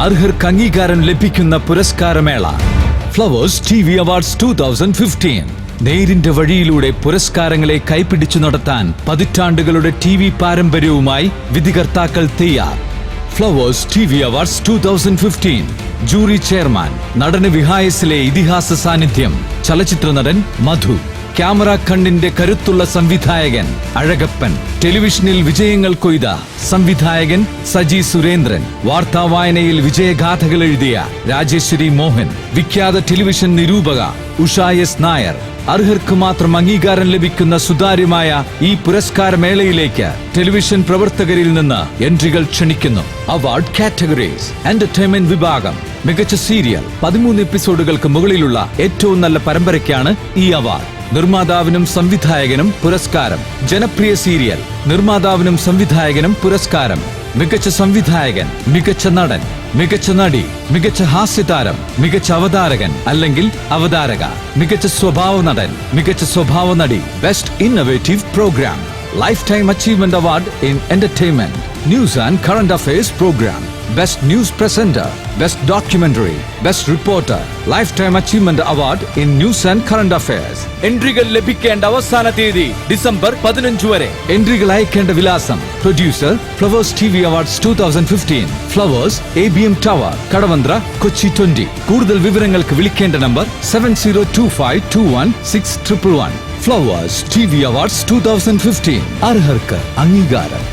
അർഹർക്ക് അംഗീകാരം ലഭിക്കുന്ന പുരസ്കാരമേള flowers TV awards 2015. നേരിന്റെ വഴിയിലൂടെ പുരസ്കാരങ്ങളെ കൈപിടിച്ചു നടത്താൻ പതിറ്റാണ്ടുകളുടെ TV പാരമ്പര്യവുമായി വിധികർത്താക്കൾ തയ്യാർ. Flowers TV awards 2015. Jury chairman നടന വിഹായസിലെ ഇതിഹാസ സാന്നിധ്യം ചലച്ചിത്ര നടൻ മധു. ക്യാമറ കണ്ണിന്റെ കരുത്തുള്ള സംവിധായകൻ അഴകപ്പൻ. ടെലിവിഷനിൽ വിജയങ്ങൾ കൊയ്ത സംവിധായകൻ സജി സുരേന്ദ്രൻ. വാർത്താ വായനയിൽ വിജയഗാഥകൾ എഴുതിയ രാജേശ്വരി മോഹൻ. വിഖ്യാത ടെലിവിഷൻ നിരൂപക ഉഷ S. നായർ. അർഹർക്ക് മാത്രം അംഗീകാരം ലഭിക്കുന്ന സുതാര്യമായ ഈ പുരസ്കാരമേളയിലേക്ക് ടെലിവിഷൻ പ്രവർത്തകരിൽ നിന്ന് എൻട്രികൾ ക്ഷണിക്കുന്നു. അവാർഡ് കാറ്റഗറീസ്: എന്റർടൈൻമെന്റ് വിഭാഗം മികച്ച സീരിയൽ 13 എപ്പിസോഡുകൾക്ക് മുകളിലുള്ള ഏറ്റവും നല്ല പരമ്പരയ്ക്കാണ് ഈ അവാർഡ്. നിർമ്മാതാവിനും സംവിധായകനും പുരസ്കാരം. ജനപ്രിയ സീരിയൽ നിർമ്മാതാവിനും സംവിധായകനും പുരസ്കാരം. മികച്ച സംവിധായകൻ, മികച്ച നടൻ, മികച്ച നടി, മികച്ച ഹാസ്യതാരം, മികച്ച അവതാരകൻ അല്ലെങ്കിൽ അവതാരക, മികച്ച സ്വഭാവ നടൻ, മികച്ച സ്വഭാവ നടി, best innovative programme, lifetime achievement award in entertainment, news and current affairs programme, best news presenter, best documentary, best reporter, lifetime achievement award in news and current affairs. എൻട്രികൾ ലഭിക്കേണ്ട അവസാന തീയതി ഡിസംബർ 15 വരെ. എൻട്രികൾ അയക്കേണ്ട വിലാസം: producer, flowers TV awards 2015, flowers, ABM tower, Kadavanthra, Kochi 20. കൂടുതൽ വിവരങ്ങൾക്ക് വിളിക്കേണ്ട നമ്പർ 7025216111. Flowers TV awards 2015. അർഹർക്ക് അംഗീകാരം.